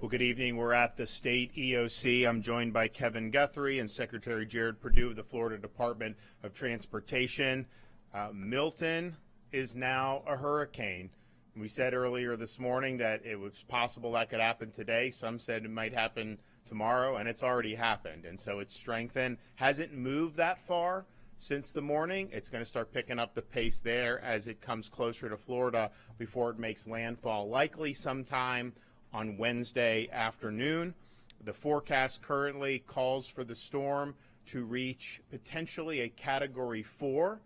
Well, good evening. We're at the state EOC. I'm joined by Kevin Guthrie and Secretary Jared Perdue of the Florida Department of Transportation. Milton is now a hurricane. We said earlier this morning that it was possible that could happen today. Some said it might happen tomorrow, and it's already happened. And so it's strengthened. Hasn't moved that far since the morning. It's going to start picking up the pace there as it comes closer to Florida before it makes landfall, likely sometime on Wednesday afternoon. The forecast currently calls for the storm to reach potentially a Category 4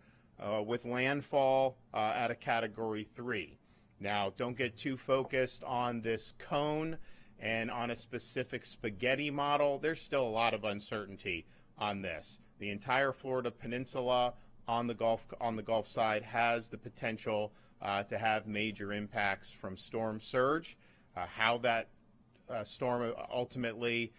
with landfall at a Category 3. Now, don't get too focused on this cone and on a specific spaghetti model. There's still a lot of uncertainty on this. The entire Florida peninsula on the Gulf side has the potential to have major impacts from storm surge. How that storm ultimately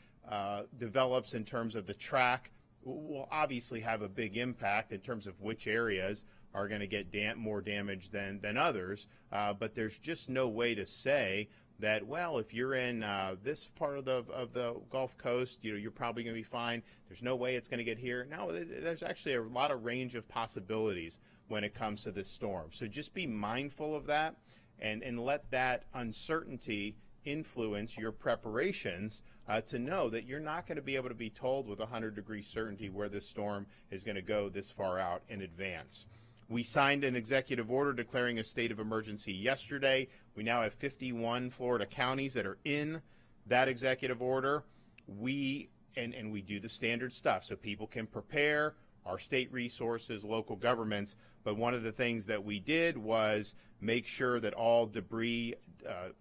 develops in terms of the track will obviously have a big impact in terms of which areas are going to get more damage than others. But there's just no way to say that, well, if you're in this part of the Gulf Coast, you're probably going to be fine. There's no way it's going to get here. No, there's actually a lot of range of possibilities when it comes to this storm. So just be mindful of that. And let that uncertainty influence your preparations to know that you're not going to be able to be told with 100-degree certainty where this storm is going to go this far out in advance. We signed an executive order declaring a state of emergency yesterday. We now have 51 Florida counties that are in that executive order. We do the standard stuff so people can prepare, our state resources, local governments. But one of the things that we did was make sure that all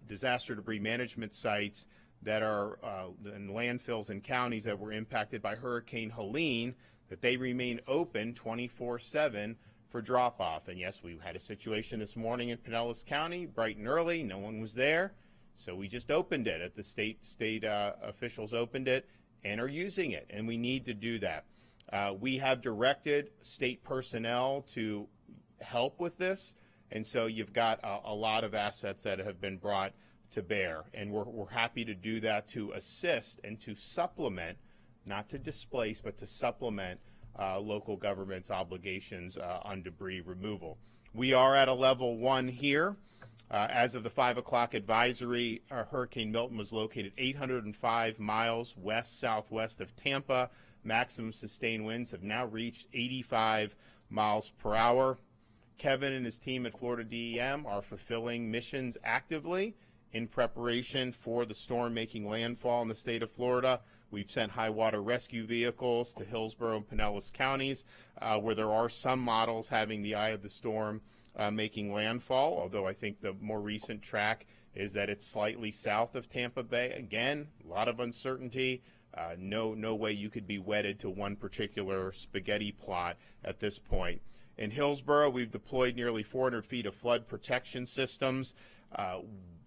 disaster debris management sites that are in landfills and counties that were impacted by Hurricane Helene, that they remain open 24/7 for drop-off. And yes, we had a situation this morning in Pinellas County, bright and early. No one was there, so we just opened it. At the state officials opened it and are using it, and we need to do that. We have directed state personnel to help with this, and so you've got a lot of assets that have been brought to bear, and we're happy to do that to assist and to supplement, not to displace, but to supplement local government's obligations on debris removal. We are at a level 1 here. As of the 5 o'clock advisory, Hurricane Milton was located 805 miles west-southwest of Tampa. Maximum sustained winds have now reached 85 miles per hour. Kevin and his team at Florida DEM are fulfilling missions actively in preparation for the storm making landfall in the state of Florida. We've sent high water rescue vehicles to Hillsborough and Pinellas counties, where there are some models having the eye of the storm making landfall, although I think the more recent track is that it's slightly south of Tampa Bay. Again, a lot of uncertainty. No way you could be wedded to one particular spaghetti plot at this point. In Hillsborough, we've deployed nearly 400 feet of flood protection systems.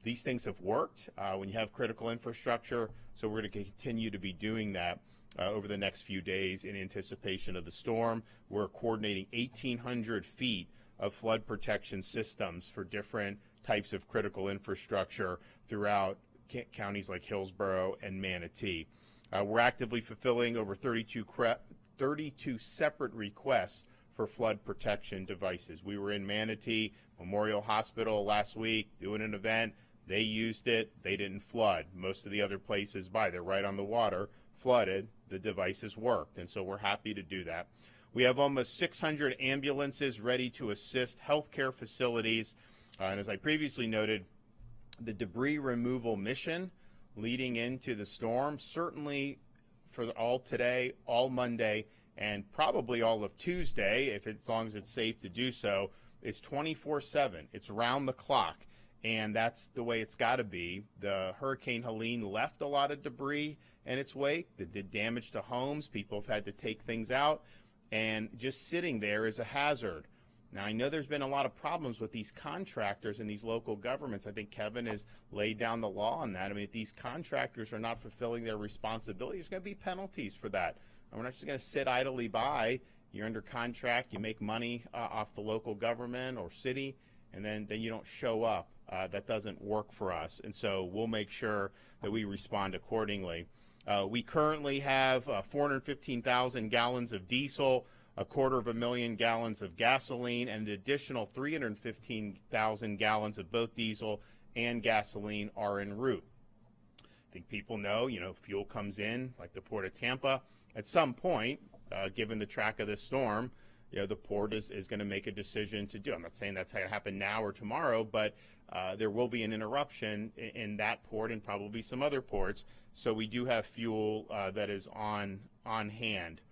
These things have worked when you have critical infrastructure, so we're going to continue to be doing that over the next few days in anticipation of the storm. We're coordinating 1,800 feet of flood protection systems for different types of critical infrastructure throughout counties like Hillsborough and Manatee. We're actively fulfilling over 32 separate requests for flood protection devices. We were in Manatee Memorial Hospital last week doing an event. They used it. They didn't flood. Most of the other places they're right on the water, flooded. The devices worked, and so we're happy to do that. We have almost 600 ambulances ready to assist healthcare facilities. And as I previously noted, the debris removal mission leading into the storm, certainly for all today, all Monday, and probably all of Tuesday, as long as it's safe to do so, is 24/7. It's round the clock, and that's the way it's got to be. The Hurricane Helene left a lot of debris in its wake that did damage to homes. People have had to take things out, and just sitting there is a hazard. Now, I know there's been a lot of problems with these contractors and these local governments. I think Kevin has laid down the law on that. I mean, if these contractors are not fulfilling their responsibility, there's going to be penalties for that. And we're not just going to sit idly by. You're under contract, you make money off the local government or city, and then you don't show up. That doesn't work for us, and so we'll make sure that we respond accordingly. We currently have 415,000 gallons of diesel, 250,000 gallons of gasoline, and an additional 315,000 gallons of both diesel and gasoline are en route. I think people know, fuel comes in, like the Port of Tampa. At some point, given the track of this storm, the port is going to make a decision to do. I'm not saying that's going to happen now or tomorrow, but there will be an interruption in that port and probably some other ports. So we do have fuel that is on hand.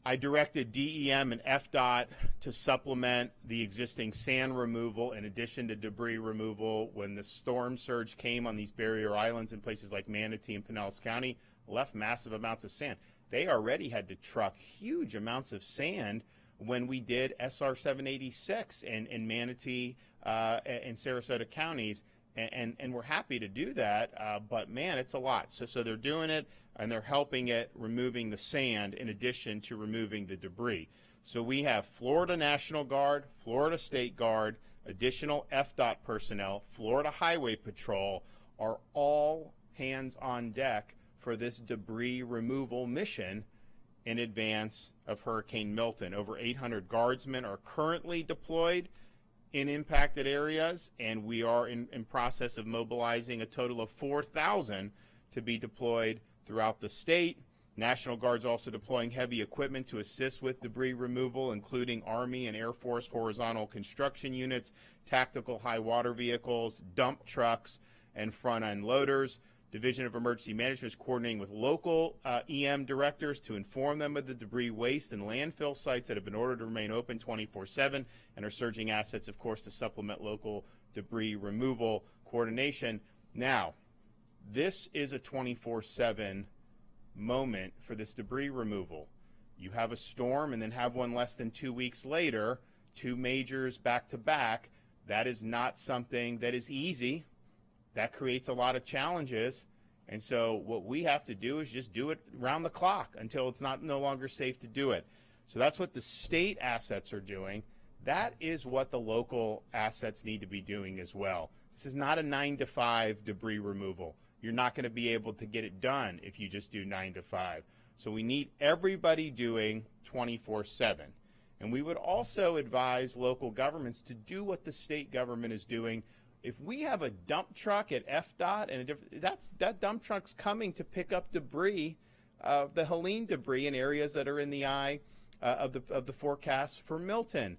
I directed DEM and FDOT to supplement the existing sand removal in addition to debris removal when the storm surge came on these barrier islands in places like Manatee and Pinellas County, left massive amounts of sand. They already had to truck huge amounts of sand when we did SR 786 in Manatee and Sarasota counties, and we're happy to do that, but man, it's a lot. So they're doing it, and they're helping it, removing the sand in addition to removing the debris. So we have Florida National Guard, Florida State Guard, additional FDOT personnel, Florida Highway Patrol are all hands on deck for this debris removal mission in advance of Hurricane Milton. Over 800 guardsmen are currently deployed in impacted areas, and we are in process of mobilizing a total of 4,000 to be deployed throughout the state. National Guard's also deploying heavy equipment to assist with debris removal, including Army and Air Force horizontal construction units, tactical high water vehicles, dump trucks, and front-end loaders. Division of Emergency Management is coordinating with local EM directors to inform them of the debris waste and landfill sites that have been ordered to remain open 24/7 and are surging assets, of course, to supplement local debris removal coordination. Now, this is a 24/7 moment for this debris removal. You have a storm and then have one less than 2 weeks later, two majors back to back. That is not something that is easy. That creates a lot of challenges, and so what we have to do is just do it around the clock until it's no longer safe to do it. So that's what the state assets are doing. That is what the local assets need to be doing as well. This is not a 9 to 5 debris removal. You're not going to be able to get it done if you just do 9 to 5. So we need everybody doing 24/7. And we would also advise local governments to do what the state government is doing. If we have a dump truck at FDOT, and that dump truck's coming to pick up debris, the Helene debris in areas that are in the eye of the forecast for Milton.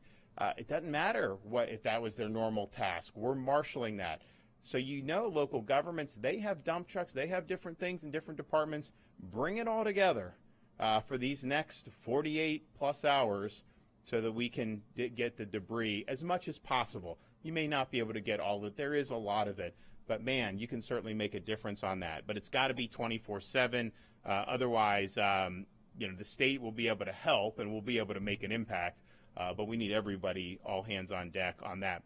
It doesn't matter if that was their normal task. We're marshaling that. So local governments, they have dump trucks, they have different things in different departments. Bring it all together for these next 48 plus hours so that we can get the debris as much as possible. You may not be able to get all of it. There is a lot of it. But, man, you can certainly make a difference on that. But it's got to be 24/7. Otherwise, the state will be able to help and we'll be able to make an impact. But we need everybody, all hands on deck on that.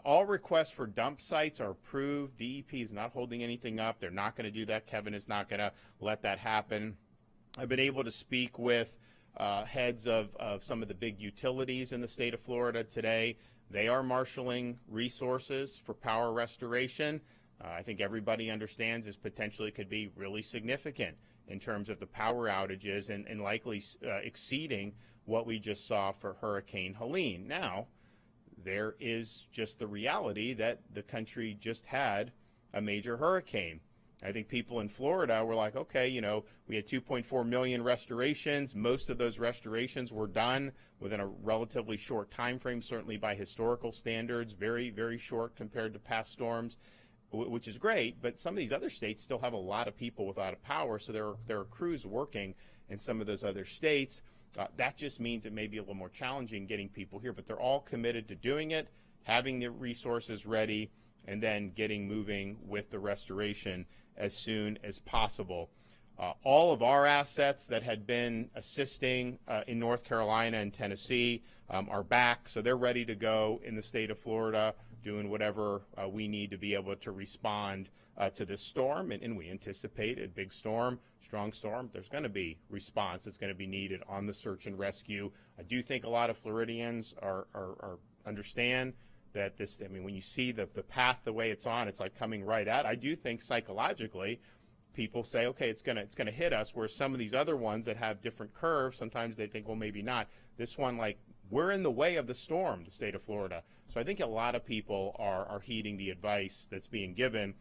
All requests for dump sites are approved. DEP is not holding anything up. They're not going to do that. Kevin is not going to let that happen. I've been able to speak with heads of some of the big utilities in the state of Florida today. They are marshaling resources for power restoration. I think everybody understands this potentially could be really significant in terms of the power outages and likely exceeding what we just saw for Hurricane Helene. Now, there is just the reality that the country just had a major hurricane. I think people in Florida were like, okay, we had 2.4 million restorations. Most of those restorations were done within a relatively short time frame, certainly by historical standards, very, very short compared to past storms, which is great. But some of these other states still have a lot of people without power, so there are crews working in some of those other states. That just means it may be a little more challenging getting people here, but they're all committed to doing it, having the resources ready, and then getting moving with the restoration as soon as possible. All of our assets that had been assisting in North Carolina and Tennessee are back, so they're ready to go in the state of Florida, doing whatever we need to be able to respond to this storm. And we anticipate a big storm, strong storm. There's going to be response that's going to be needed on the search and rescue. I do think a lot of Floridians are understand that this, I mean, when you see the path, the way it's on, it's like coming right at. I do think psychologically, people say, okay, it's gonna hit us. Where some of these other ones that have different curves, sometimes they think, well, maybe not. This one, like, we're in the way of the storm, the state of Florida. So I think a lot of people are heeding the advice that's being given.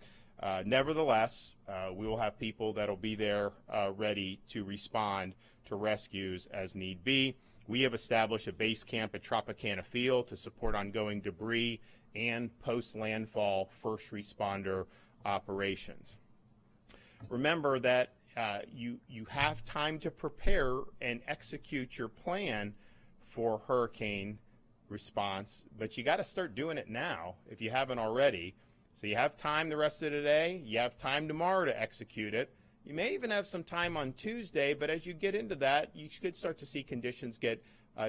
Nevertheless, we will have people that'll be there ready to respond to rescues as need be. We have established a base camp at Tropicana Field to support ongoing debris and post-landfall first responder operations. Remember that you have time to prepare and execute your plan for hurricane response, but you got to start doing it now if you haven't already. So you have time the rest of the day, you have time tomorrow to execute it. You may even have some time on Tuesday, but as you get into that, you could start to see conditions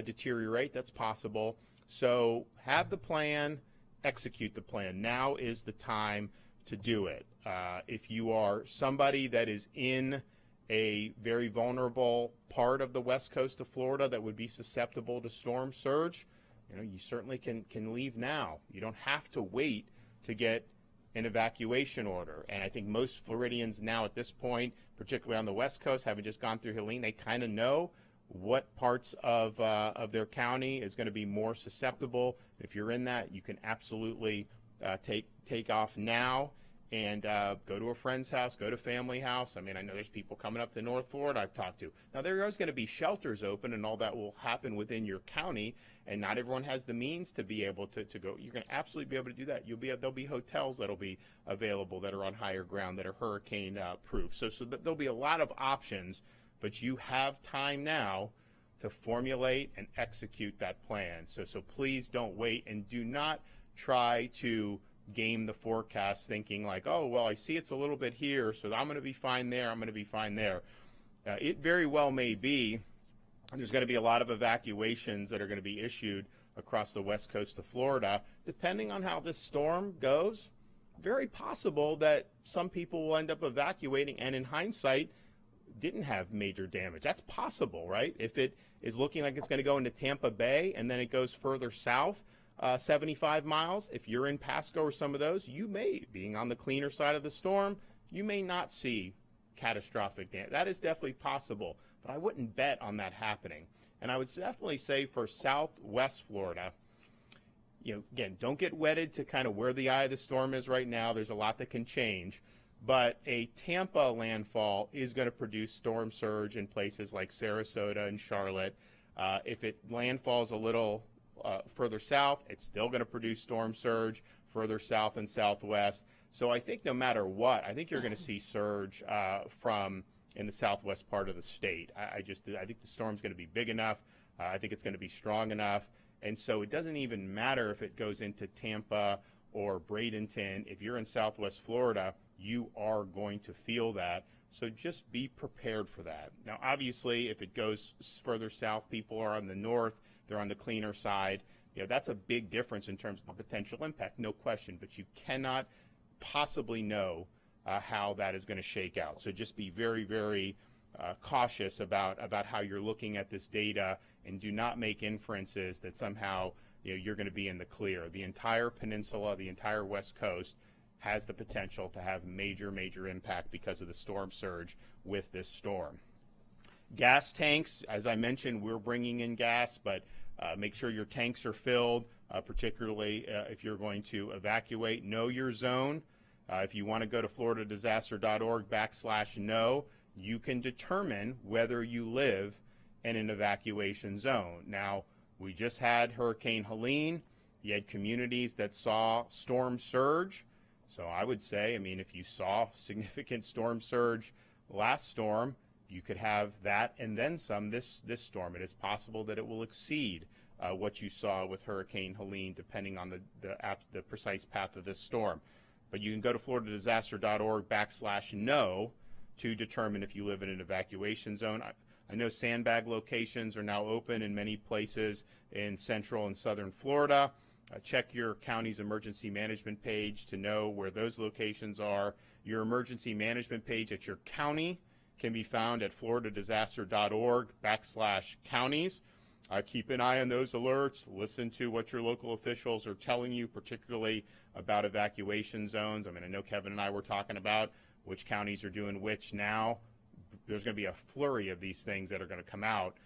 deteriorate. That's possible. So have the plan, execute the plan. Now is the time to do it. If you are somebody that is in a very vulnerable part of the west coast of Florida that would be susceptible to storm surge, you certainly can leave now. You don't have to wait to get an evacuation order. And I think most Floridians now at this point, particularly on the west coast, having just gone through Helene, they kind of know what parts of their county is going to be more susceptible. If you're in that, you can absolutely take off now and go to a friend's house, go to family house. I mean, I know there's people coming up to North Florida I've talked to. Now, there are going to be shelters open, and all that will happen within your county, and not everyone has the means to be able to go. You're going to absolutely be able to do that. There'll be hotels that'll be available that are on higher ground that are hurricane proof. So there'll be a lot of options, but you have time now to formulate and execute that plan. So please don't wait, and do not try to game the forecast thinking like, oh, well, I see it's a little bit here, so I'm going to be fine there, I'm going to be fine there. It very well may be there's going to be a lot of evacuations that are going to be issued across the west coast of Florida. Depending on how this storm goes, very possible that some people will end up evacuating and in hindsight didn't have major damage. That's possible, right? If it is looking like it's going to go into Tampa Bay and then it goes further south, 75 miles, if you're in Pasco or some of those, you may, being on the cleaner side of the storm, you may not see catastrophic damage. That is definitely possible, but I wouldn't bet on that happening. And I would definitely say for southwest Florida, again, don't get wedded to kind of where the eye of the storm is right now. There's a lot that can change, but a Tampa landfall is going to produce storm surge in places like Sarasota and Charlotte. If it landfalls a little further south, it's still going to produce storm surge further south and southwest. So I think no matter what, I think you're going to see surge from in the southwest part of the state. I think the storm's going to be big enough. I think it's going to be strong enough. And so it doesn't even matter if it goes into Tampa or Bradenton. If you're in southwest Florida, you are going to feel that. So just be prepared for that. Now, obviously, if it goes further south, people are on the north, they're on the cleaner side. That's a big difference in terms of the potential impact, no question. But you cannot possibly know how that is going to shake out. So just be very, very cautious about how you're looking at this data, and do not make inferences that somehow you're going to be in the clear. The entire peninsula, the entire west coast, has the potential to have major, major impact because of the storm surge with this storm. Gas tanks, as I mentioned, we're bringing in gas, but make sure your tanks are filled, particularly if you're going to evacuate. Know your zone. If you want to go to floridadisaster.org/know, you can determine whether you live in an evacuation zone. Now, we just had Hurricane Helene. You had communities that saw storm surge. So I would say, if you saw significant storm surge last storm, you could have that and then some this storm. It is possible that it will exceed what you saw with Hurricane Helene, depending on the precise path of this storm. But you can go to floridadisaster.org/know to determine if you live in an evacuation zone. I know sandbag locations are now open in many places in central and southern Florida. Check your county's emergency management page to know where those locations are. Your emergency management page at your county can be found at floridadisaster.org/counties. Keep an eye on those alerts. Listen to what your local officials are telling you, particularly about evacuation zones. I mean, I know Kevin and I were talking about which counties are doing which now. There's going to be a flurry of these things that are going to come out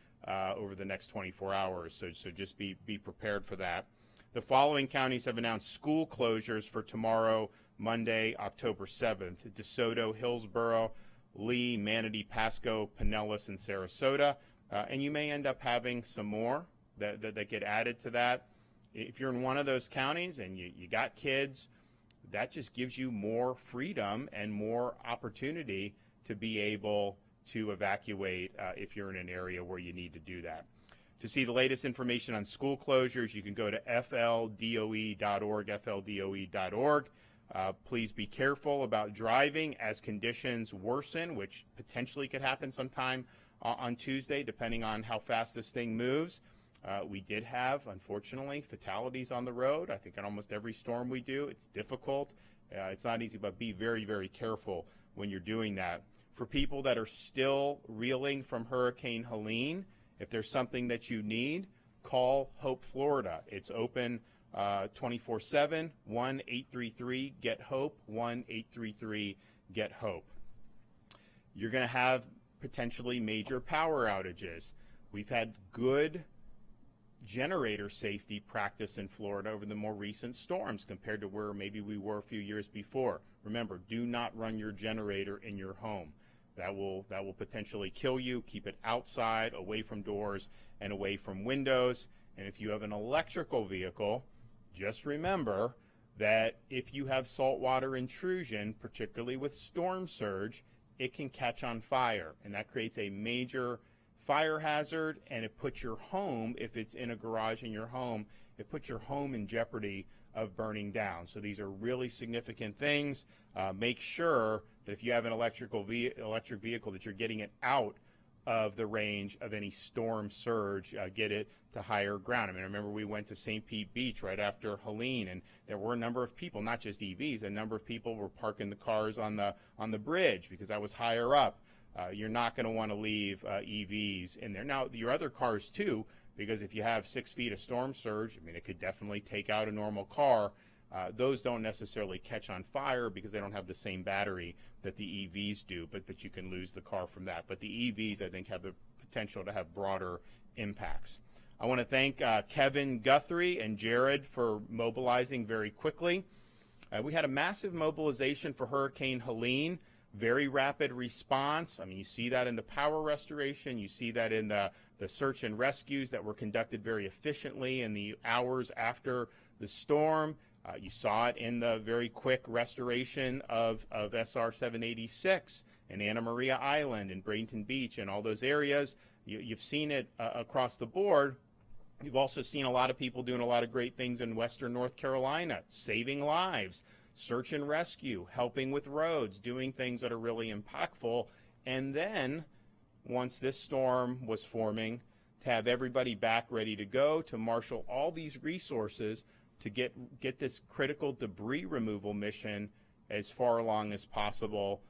over the next 24 hours, so just be prepared for that. The following counties have announced school closures for tomorrow, Monday, October 7th. DeSoto, Hillsborough, Lee, Manatee, Pasco, Pinellas, and Sarasota. And you may end up having some more that get added to that. If you're in one of those counties and you got kids, that just gives you more freedom and more opportunity to be able to evacuate if you're in an area where you need to do that. To see the latest information on school closures, you can go to fldoe.org, fldoe.org. Please be careful about driving as conditions worsen, which potentially could happen sometime on Tuesday, depending on how fast this thing moves. We did have, unfortunately, fatalities on the road. I think in almost every storm we do, it's difficult. It's not easy, but be very, very careful when you're doing that. For people that are still reeling from Hurricane Helene, if there's something that you need, call Hope Florida. It's open 24/7, 1-833-GET-HOPE, 1-833-GET-HOPE. You're going to have potentially major power outages. We've had good generator safety practice in Florida over the more recent storms compared to where maybe we were a few years before. Remember, do not run your generator in your home. That will potentially kill you. Keep it outside, away from doors, and away from windows. And if you have an electrical vehicle, just remember that if you have saltwater intrusion, particularly with storm surge, it can catch on fire, and that creates a major fire hazard, and it puts your home, if it's in a garage in your home, it puts your home in jeopardy of burning down. So these are really significant things. Make sure that if you have an electric vehicle that you're getting it out of the range of any storm surge, get it to higher ground. I mean, I remember we went to St. Pete Beach right after Helene, and there were a number of people, not just EVs, a number of people were parking the cars on the bridge because I was higher up. You're not going to want to leave EVs in there. Now, your other cars too, because if you have 6 feet of storm surge, I mean, it could definitely take out a normal car. Those don't necessarily catch on fire because they don't have the same battery that the EVs do, but you can lose the car from that. But the EVs, I think, have the potential to have broader impacts. I want to thank Kevin Guthrie and Jared for mobilizing very quickly. We had a massive mobilization for Hurricane Helene, very rapid response. I mean, you see that in the power restoration. You see that in the search and rescues that were conducted very efficiently in the hours after the storm. You saw it in the very quick restoration of SR 786 in Anna Maria Island and Bradenton Beach and all those areas. You've seen it across the board. You've also seen a lot of people doing a lot of great things in Western North Carolina, saving lives, search and rescue, helping with roads, doing things that are really impactful. And then, once this storm was forming, to have everybody back ready to go, to marshal all these resources to get this critical debris removal mission as far along as possible.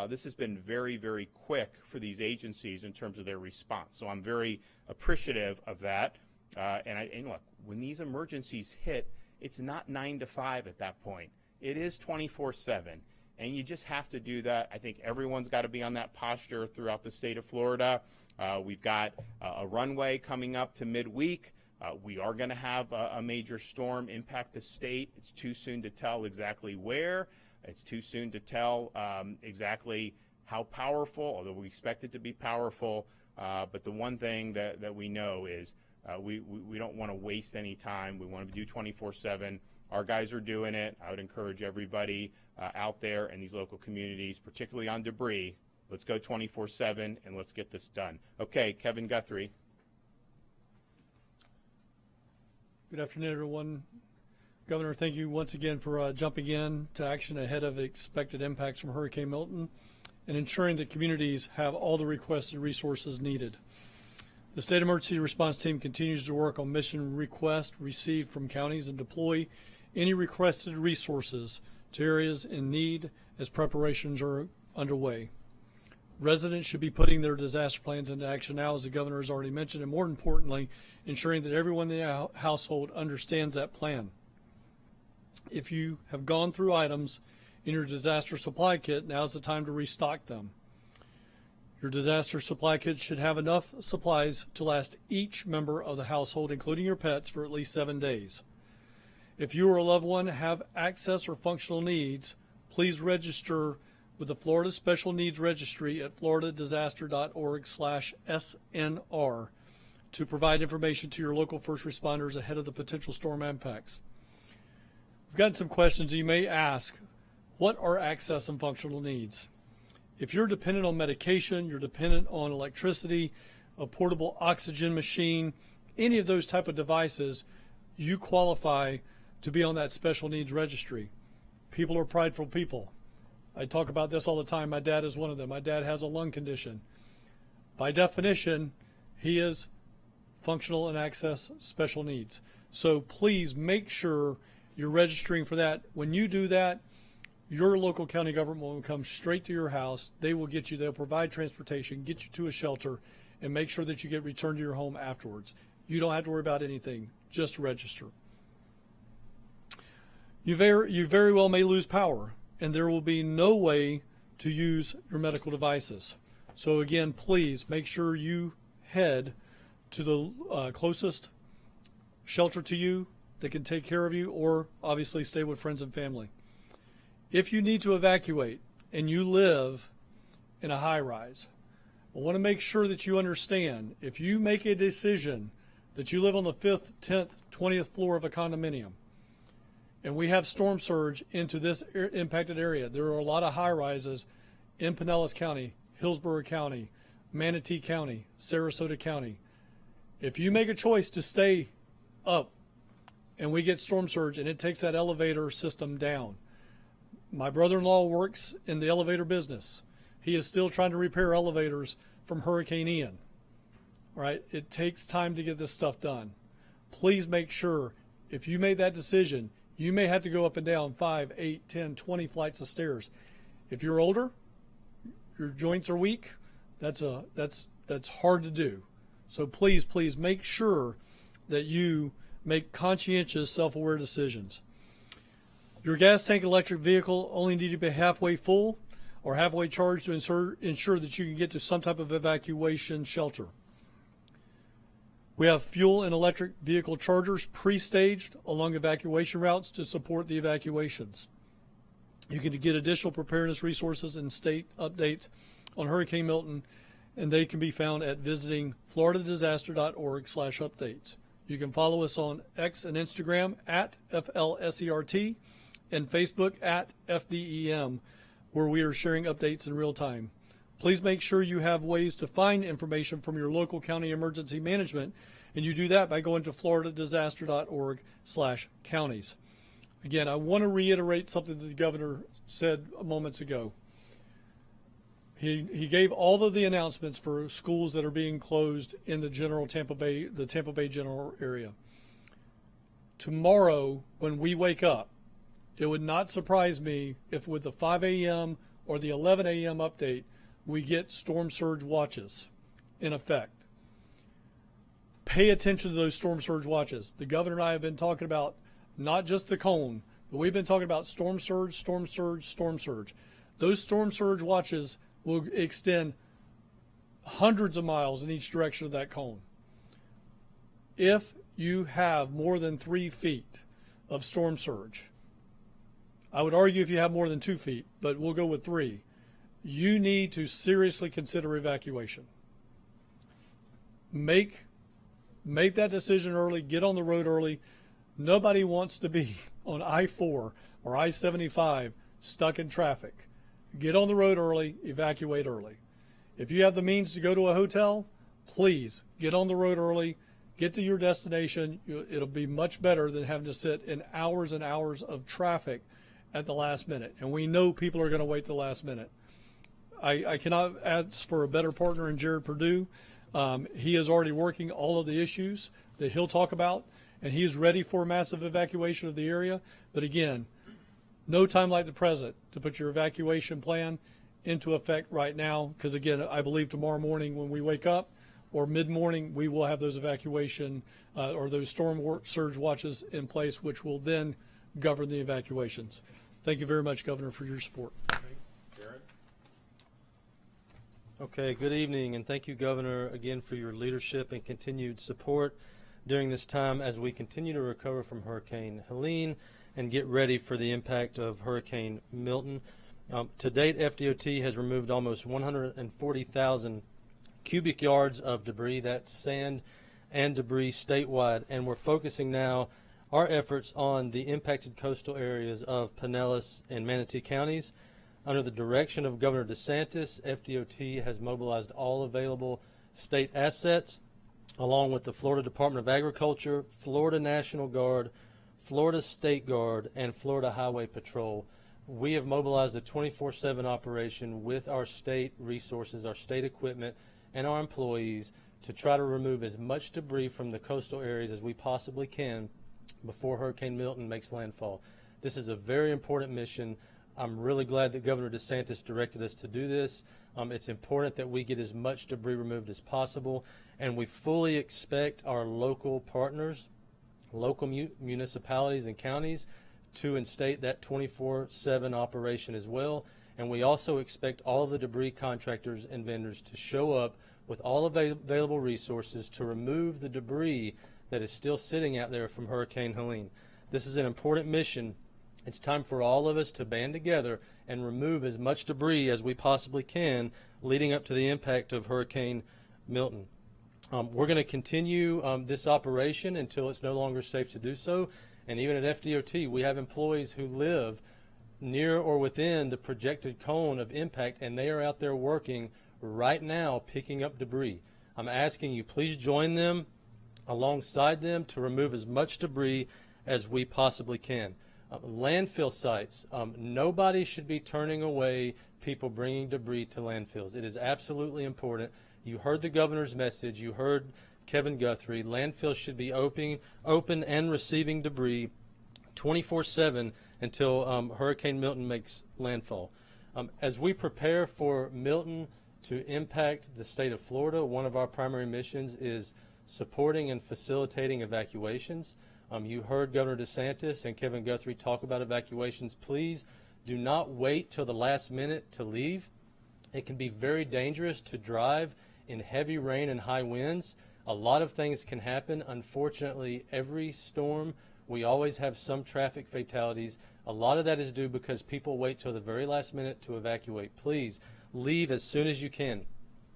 This has been very, very quick for these agencies in terms of their response. So I'm very appreciative of that. And look, when these emergencies hit, it's not 9 to 5 at that point. It is 24/7, and you just have to do that. I think everyone's got to be on that posture throughout the state of Florida. We've got a runway coming up to midweek. We are going to have a major storm impact the state. It's too soon to tell exactly where. It's too soon to tell exactly how powerful, although we expect it to be powerful. But the one thing that we know is we don't want to waste any time. We want to do 24/7. Our guys are doing it. I would encourage everybody out there in these local communities, particularly on debris, let's go 24/7 and let's get this done. Okay, Kevin Guthrie. Good afternoon, everyone. Governor, thank you once again for jumping in to action ahead of expected impacts from Hurricane Milton and ensuring that communities have all the requested resources needed. The State Emergency Response Team continues to work on mission requests received from counties and deploy any requested resources to areas in need as preparations are underway. Residents should be putting their disaster plans into action now, as the governor has already mentioned, and more importantly, ensuring that everyone in the household understands that plan. If you have gone through items in your disaster supply kit, now's the time to restock them. Your disaster supply kit should have enough supplies to last each member of the household, including your pets, for at least 7 days. If you or a loved one have access or functional needs, please register with the Florida Special Needs Registry at floridadisaster.org/SNR to provide information to your local first responders ahead of the potential storm impacts. We've gotten some questions you may ask. What are access and functional needs? If you're dependent on medication, you're dependent on electricity, a portable oxygen machine, any of those type of devices, you qualify to be on that special needs registry. People are prideful people. I talk about this all the time. My dad is one of them. My dad has a lung condition. By definition, he is functional and access special needs. So please make sure you're registering for that. When you do that, your local county government will come straight to your house. They will get you, they'll provide transportation, get you to a shelter, and make sure that you get returned to your home afterwards. You don't have to worry about anything, just register. You very well may lose power, and there will be no way to use your medical devices. So again, please make sure you head to the closest shelter to you that can take care of you, or obviously stay with friends and family. If you need to evacuate and you live in a high rise, I want to make sure that you understand, if you make a decision that you live on the 5th, 10th, 20th floor of a condominium, and we have storm surge into this impacted area, there are a lot of high rises in Pinellas County, Hillsborough County, Manatee County, Sarasota County. If you make a choice to stay up and we get storm surge and it takes that elevator system down, my brother-in-law works in the elevator business. He is still trying to repair elevators from Hurricane Ian. All right, it takes time to get this stuff done. Please make sure, if you made that decision, you may have to go up and down 5, 8, 10, 20 flights of stairs. If you're older, your joints are weak, that's hard to do. So please make sure that you make conscientious, self-aware decisions. Your gas tank electric vehicle only need to be halfway full or halfway charged to ensure that you can get to some type of evacuation shelter. We have fuel and electric vehicle chargers pre-staged along evacuation routes to support the evacuations. You can get additional preparedness resources and state updates on Hurricane Milton, and they can be found at visiting floridadisaster.org/updates. You can follow us on X and Instagram at FLSERT and Facebook at FDEM, where we are sharing updates in real time. Please make sure you have ways to find information from your local county emergency management, and you do that by going to floridadisaster.org/counties. Again, I want to reiterate something that the governor said moments ago. He gave all of the announcements for schools that are being closed in the Tampa Bay general area. Tomorrow, when we wake up, it would not surprise me if with the 5 a.m. or the 11 a.m. update, we get storm surge watches in effect. Pay attention to those storm surge watches. The governor and I have been talking about not just the cone, but we've been talking about storm surge, storm surge, storm surge. Those storm surge watches will extend hundreds of miles in each direction of that cone. If you have more than 3 feet of storm surge, I would argue if you have more than 2 feet, but we'll go with 3, you need to seriously consider evacuation. Make that decision early, get on the road early. Nobody wants to be on I-4 or I-75 stuck in traffic. Get on the road early, evacuate early. If you have the means to go to a hotel, please get on the road early, get to your destination. It'll be much better than having to sit in hours and hours of traffic at the last minute. And we know people are going to wait the last minute. I cannot ask for a better partner in Jared Perdue. He is already working all of the issues that he'll talk about, and he is ready for massive evacuation of the area. But again, no time like the present to put your evacuation plan into effect right now, because again, I believe tomorrow morning when we wake up or mid-morning, we will have those evacuation or those surge watches in place, which will then govern the evacuations. Thank you very much, Governor, for your support. Jared? Okay, good evening, and thank you, Governor, again for your leadership and continued support during this time as we continue to recover from Hurricane Helene and get ready for the impact of Hurricane Milton. To date, FDOT has removed almost 140,000 cubic yards of debris, that's sand and debris statewide, and we're focusing now our efforts on the impacted coastal areas of Pinellas and Manatee counties. Under the direction of Governor DeSantis, FDOT has mobilized all available state assets, along with the Florida Department of Agriculture, Florida National Guard, Florida State Guard, and Florida Highway Patrol. We have mobilized a 24/7 operation with our state resources, our state equipment, and our employees to try to remove as much debris from the coastal areas as we possibly can before Hurricane Milton makes landfall. This is a very important mission. I'm really glad that Governor DeSantis directed us to do this. It's important that we get as much debris removed as possible, and we fully expect our local partners, local municipalities and counties to instate that 24/7 operation as well. And we also expect all of the debris contractors and vendors to show up with all available resources to remove the debris that is still sitting out there from Hurricane Helene. This is an important mission. It's time for all of us to band together and remove as much debris as we possibly can leading up to the impact of Hurricane Milton. We're going to continue this operation until it's no longer safe to do so. And even at FDOT, we have employees who live near or within the projected cone of impact, and they are out there working right now picking up debris. I'm asking you, please join them alongside them to remove as much debris as we possibly can. Landfill sites, nobody should be turning away people bringing debris to landfills. It is absolutely important. You heard the governor's message. You heard Kevin Guthrie. Landfills should be open and receiving debris 24/7 until Hurricane Milton makes landfall. As we prepare for Milton to impact the state of Florida, one of our primary missions is supporting and facilitating evacuations. You heard Governor DeSantis and Kevin Guthrie talk about evacuations. Please do not wait till the last minute to leave. It can be very dangerous to drive in heavy rain and high winds. A lot of things can happen. Unfortunately, every storm, we always have some traffic fatalities. A lot of that is due because people wait till the very last minute to evacuate. Please leave as soon as you can.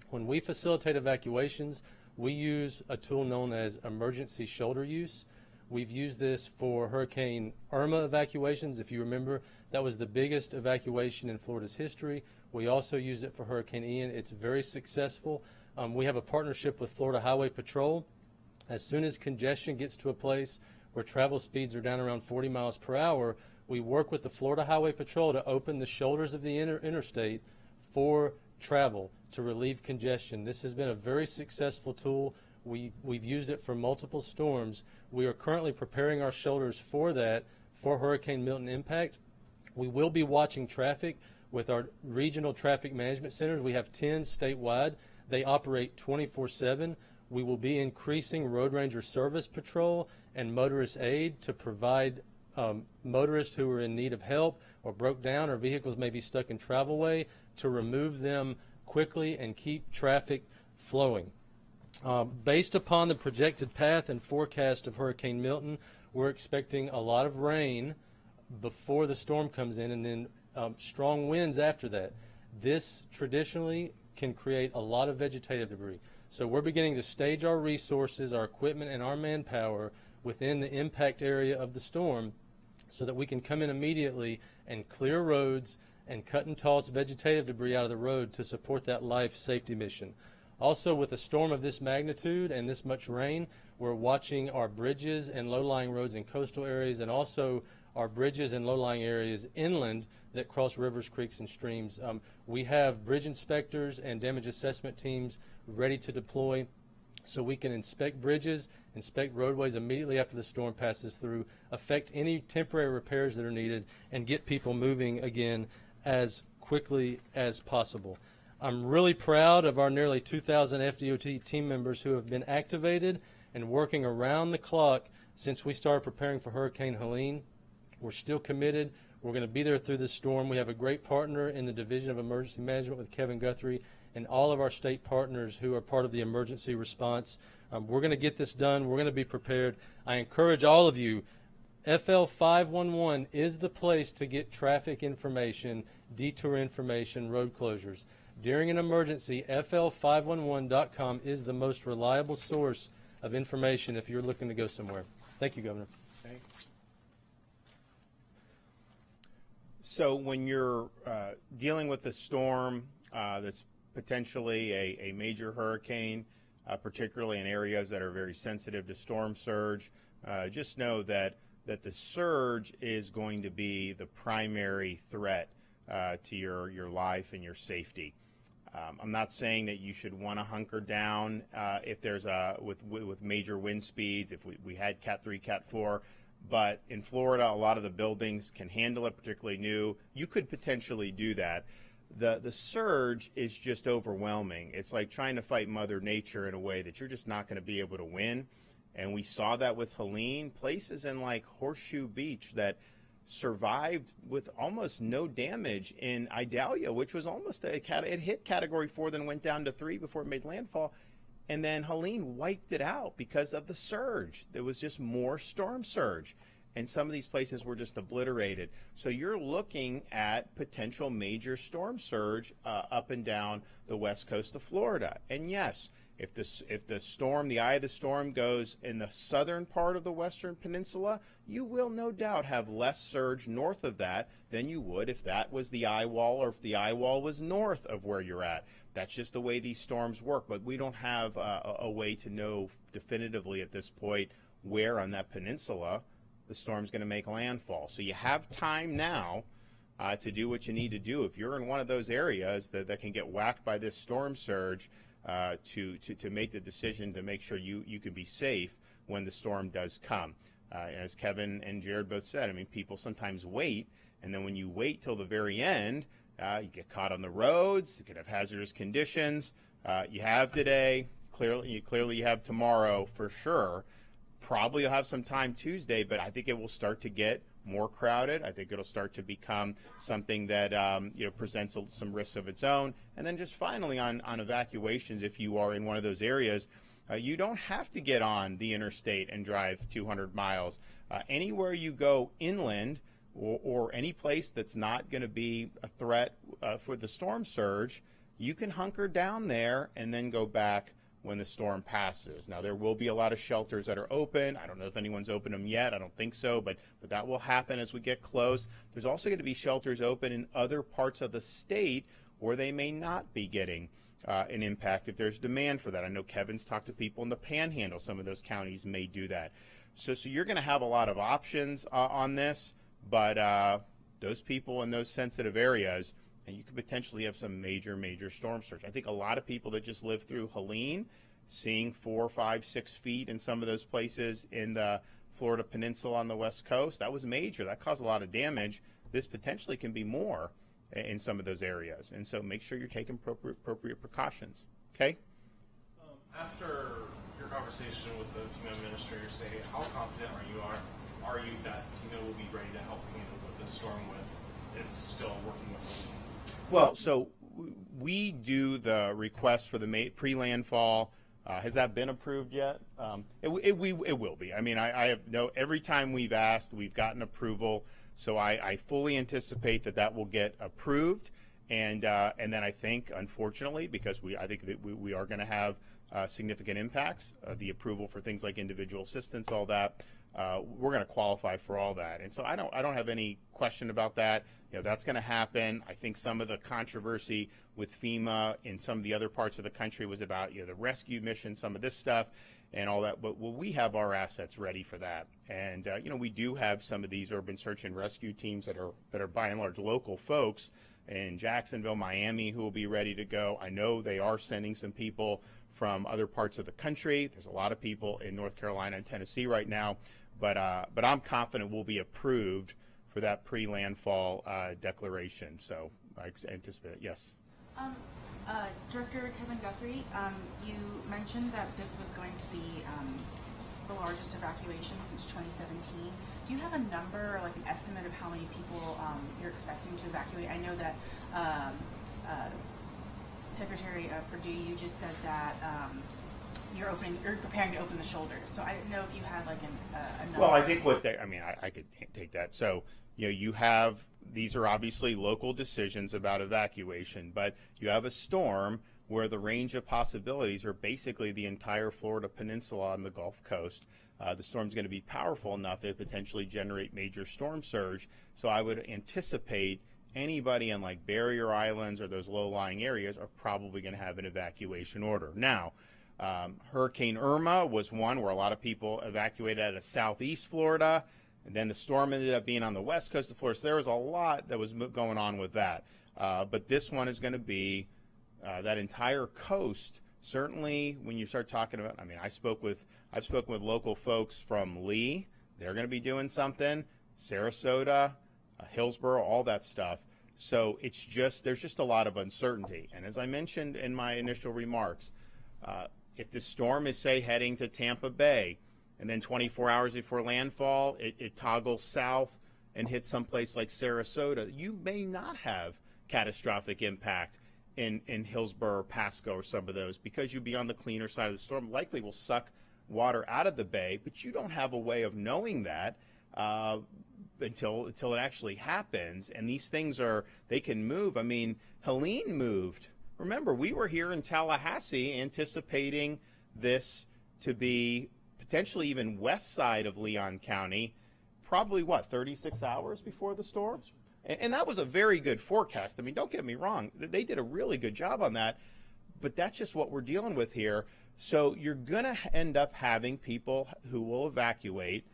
When we facilitate evacuations, we use a tool known as emergency shoulder use. We've used this for Hurricane Irma evacuations. If you remember, that was the biggest evacuation in Florida's history. We also used it for Hurricane Ian. It's very successful. We have a partnership with Florida Highway Patrol. As soon as congestion gets to a place where travel speeds are down around 40 miles per hour, we work with the Florida Highway Patrol to open the shoulders of the interstate for travel to relieve congestion. This has been a very successful tool. We've used it for multiple storms. We are currently preparing our shoulders for that, for Hurricane Milton impact. We will be watching traffic with our regional traffic management centers. We have 10 statewide. They operate 24/7. We will be increasing Road Ranger Service Patrol and motorist aid to provide motorists who are in need of help or broke down or vehicles may be stuck in travelway to remove them quickly and keep traffic flowing. Based upon the projected path and forecast of Hurricane Milton, we're expecting a lot of rain before the storm comes in and then strong winds after that. This traditionally can create a lot of vegetative debris. So we're beginning to stage our resources, our equipment, and our manpower within the impact area of the storm so that we can come in immediately and clear roads and cut and toss vegetative debris out of the road to support that life safety mission. Also, with a storm of this magnitude and this much rain, we're watching our bridges and low-lying roads in coastal areas and also our bridges and low-lying areas inland that cross rivers, creeks, and streams. We have bridge inspectors and damage assessment teams ready to deploy so we can inspect bridges, inspect roadways immediately after the storm passes through, effect any temporary repairs that are needed, and get people moving again as quickly as possible. I'm really proud of our nearly 2,000 FDOT team members who have been activated and working around the clock since we started preparing for Hurricane Helene. We're still committed. We're going to be there through the storm. We have a great partner in the Division of Emergency Management with Kevin Guthrie and all of our state partners who are part of the emergency response. We're going to get this done. We're going to be prepared. I encourage all of you, FL 511 is the place to get traffic information, detour information, road closures. During an emergency, FL511.com is the most reliable source of information if you're looking to go somewhere. Thank you, Governor. Okay. So when you're dealing with a storm that's potentially a major hurricane, particularly in areas that are very sensitive to storm surge, just know that the surge is going to be the primary threat to your life and your safety. I'm not saying that you should want to hunker down if there's with major wind speeds, if we had Cat 3, Cat 4, but in Florida, a lot of the buildings can handle it, particularly new. You could potentially do that. The surge is just overwhelming. It's like trying to fight Mother Nature in a way that you're just not going to be able to win. And we saw that with Helene, places in like Horseshoe Beach that survived with almost no damage in Idalia, which was almost it hit Category 4, then went down to 3 before it made landfall. And then Helene wiped it out because of the surge. There was just more storm surge. And some of these places were just obliterated. So you're looking at potential major storm surge up and down the west coast of Florida. And yes, if the storm, the eye of the storm goes in the southern part of the western peninsula, you will no doubt have less surge north of that than you would if that was the eye wall or if the eye wall was north of where you're at. That's just the way these storms work. But we don't have a way to know definitively at this point where on that peninsula the storm's going to make landfall. So you have time now to do what you need to do. If you're in one of those areas that can get whacked by this storm surge, to make the decision to make sure you can be safe when the storm does come. As Kevin and Jared both said, I mean, people sometimes wait, and then when you wait till the very end, you get caught on the roads, you could have hazardous conditions. You have today, clearly you have tomorrow for sure. Probably you'll have some time Tuesday, but I think it will start to get more crowded. I think it'll start to become something that presents some risks of its own. And then just finally on evacuations, if you are in one of those areas, you don't have to get on the interstate and drive 200 miles. Anywhere you go inland or any place that's not going to be a threat for the storm surge, you can hunker down there and then go back when the storm passes. Now, there will be a lot of shelters that are open. I don't know if anyone's opened them yet. I don't think so, but that will happen as we get close. There's also going to be shelters open in other parts of the state where they may not be getting an impact if there's demand for that. I know Kevin's talked to people in the Panhandle. Some of those counties may do that. So you're going to have a lot of options on this, but those people in those sensitive areas, and you could potentially have some major storm surge. I think a lot of people that just lived through Helene, seeing 4, 5, 6 feet in some of those places in the Florida Peninsula on the West Coast, that was major. That caused a lot of damage. This potentially can be more in some of those areas. And so make sure you're taking appropriate precautions. Okay? After your conversation with the FEMA administrators today, how confident are you that FEMA will be ready to help handle what this storm with? It's still working with them. Well, so we do the request for the pre-landfall. Has that been approved yet? It will be. I mean, I have every time we've asked, we've gotten approval. So I fully anticipate that will get approved. And then I think, unfortunately, because I think that we are going to have significant impacts, the approval for things like individual assistance, all that, we're going to qualify for all that. And so I don't have any question about that. That's going to happen. I think some of the controversy with FEMA in some of the other parts of the country was about the rescue mission, some of this stuff and all that. But we have our assets ready for that. And we do have some of these urban search and rescue teams that are by and large local folks in Jacksonville, Miami, who will be ready to go. I know they are sending some people from other parts of the country. There's a lot of people in North Carolina and Tennessee right now. But I'm confident we'll be approved for that pre-landfall declaration. So I anticipate it. Yes. Director Kevin Guthrie, you mentioned that this was going to be the largest evacuation since 2017. Do you have a number or like an estimate of how many people you're expecting to evacuate? I know that Secretary Perdue, you just said that you're preparing to open the shoulders. So I didn't know if you had like a number. Well, I think I could take that. So, you have, these are obviously local decisions about evacuation, but you have a storm where the range of possibilities are basically the entire Florida peninsula on the Gulf Coast. The storm's going to be powerful enough to potentially generate major storm surge. So I would anticipate anybody in like barrier islands or those low-lying areas are probably going to have an evacuation order. Now, Hurricane Irma was one where a lot of people evacuated out of southeast Florida, and then the storm ended up being on the west coast of Florida. So there was a lot that was going on with that. But this one is going to be that entire coast. Certainly, when you start talking about, I've spoken with local folks from Lee. They're going to be doing something. Sarasota, Hillsborough, all that stuff. So there's just a lot of uncertainty. And as I mentioned in my initial remarks, if the storm is, say, heading to Tampa Bay, and then 24 hours before landfall, it toggles south and hits someplace like Sarasota, you may not have catastrophic impact in Hillsborough or Pasco or some of those, because you'll be on the cleaner side of the storm. Likely will suck water out of the bay, but you don't have a way of knowing that until it actually happens. And these things they can move. Helene moved. Remember, we were here in Tallahassee anticipating this to be potentially even west side of Leon County, probably 36 hours before the storm? And that was a very good forecast. Don't get me wrong. They did a really good job on that, but that's just what we're dealing with here. So you're going to end up having people who will evacuate,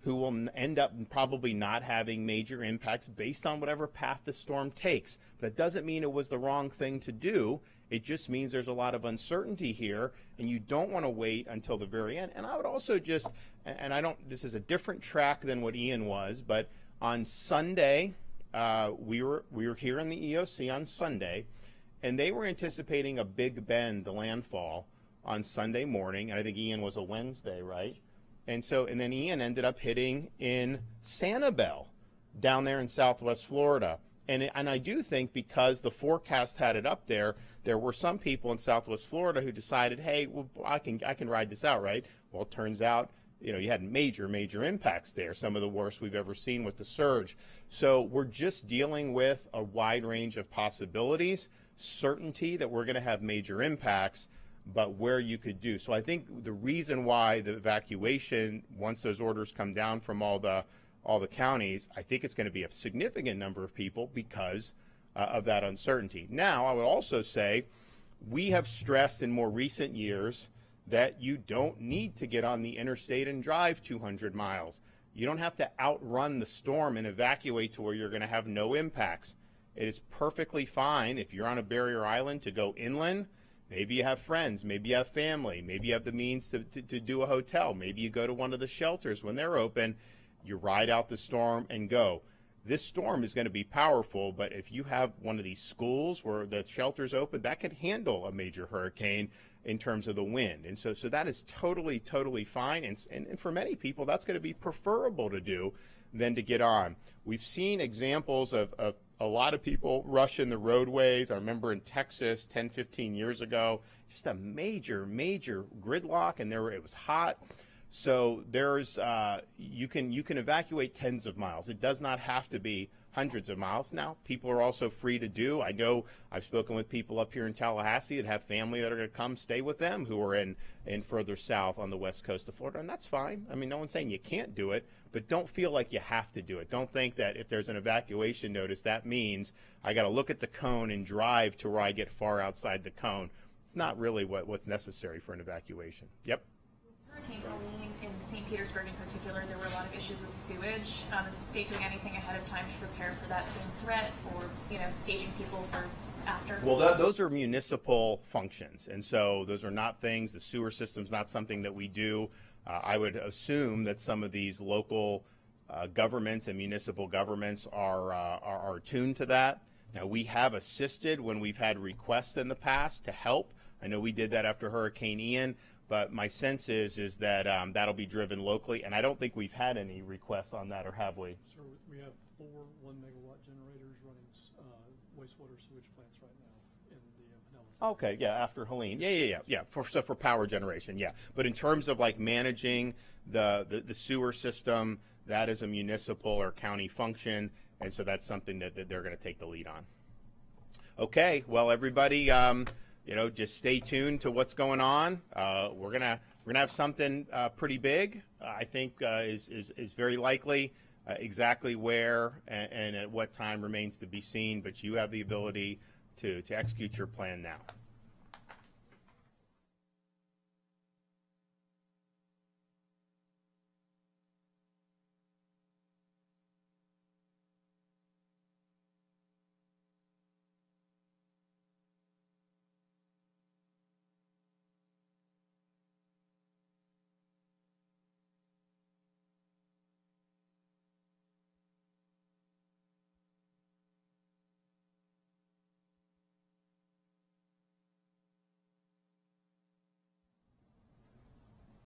who will end up probably not having major impacts based on whatever path the storm takes. That doesn't mean it was the wrong thing to do. It just means there's a lot of uncertainty here, and you don't want to wait until the very end. And I would also this is a different track than what Ian was, but on Sunday, we were here in the EOC on Sunday, and they were anticipating a Big Bend landfall on Sunday morning, and I think Ian was a Wednesday, right? And then Ian ended up hitting in Sanibel down there in southwest Florida. And I do think because the forecast had it up there were some people in southwest Florida who decided, hey, well, I can ride this out, right? Well, it turns out, you had major impacts there, some of the worst we've ever seen with the surge. So we're just dealing with a wide range of possibilities, certainty that we're going to have major impacts, but where you could do. So I think the reason why the evacuation, once those orders come down from all the counties, I think it's going to be a significant number of people because of that uncertainty. Now, I would also say we have stressed in more recent years that you don't need to get on the interstate and drive 200 miles. You don't have to outrun the storm and evacuate to where you're going to have no impacts. It is perfectly fine if you're on a barrier island to go inland. Maybe you have friends, maybe you have family, maybe you have the means to do a hotel, maybe you go to one of the shelters when they're open, you ride out the storm and go. This storm is going to be powerful, but if you have one of these schools where the shelter's open, that could handle a major hurricane in terms of the wind. And so that is totally fine. And for many people, that's going to be preferable to do than to get on. We've seen examples of a lot of people rushing the roadways. I remember in Texas 10, 15 years ago, just a major gridlock, and it was hot. So there's you can evacuate tens of miles. It does not have to be hundreds of miles. Now, people are also free to do. I know I've spoken with people up here in Tallahassee that have family that are going to come stay with them who are in further south on the west coast of Florida, and that's fine. No one's saying you can't do it, but don't feel like you have to do it. Don't think that if there's an evacuation notice, that means I got to look at the cone and drive to where I get far outside the cone. It's not really what's necessary for an evacuation. Yep. Hurricane Helene in St. Petersburg in particular, there were a lot of issues with sewage. Is the state doing anything ahead of time to prepare for that same threat, or staging people for after? Well, those are municipal functions, and so those are not things. The sewer system's not something that we do. I would assume that some of these local governments and municipal governments are tuned to that. Now, we have assisted when we've had requests in the past to help. I know we did that after Hurricane Ian, but my sense is that that'll be driven locally, and I don't think we've had any requests on that, or have we? Sir, we have 4 1-megawatt generators running wastewater sewage plants right now in the Pinellas. Okay, yeah, after Helene. Yeah. For power generation, yeah. But in terms of like managing the sewer system, that is a municipal or county function, and so that's something that they're going to take the lead on. Okay, well, everybody, just stay tuned to what's going on. We're gonna have something pretty big. I think is very likely. Exactly where and at what time remains to be seen, but you have the ability to execute your plan now.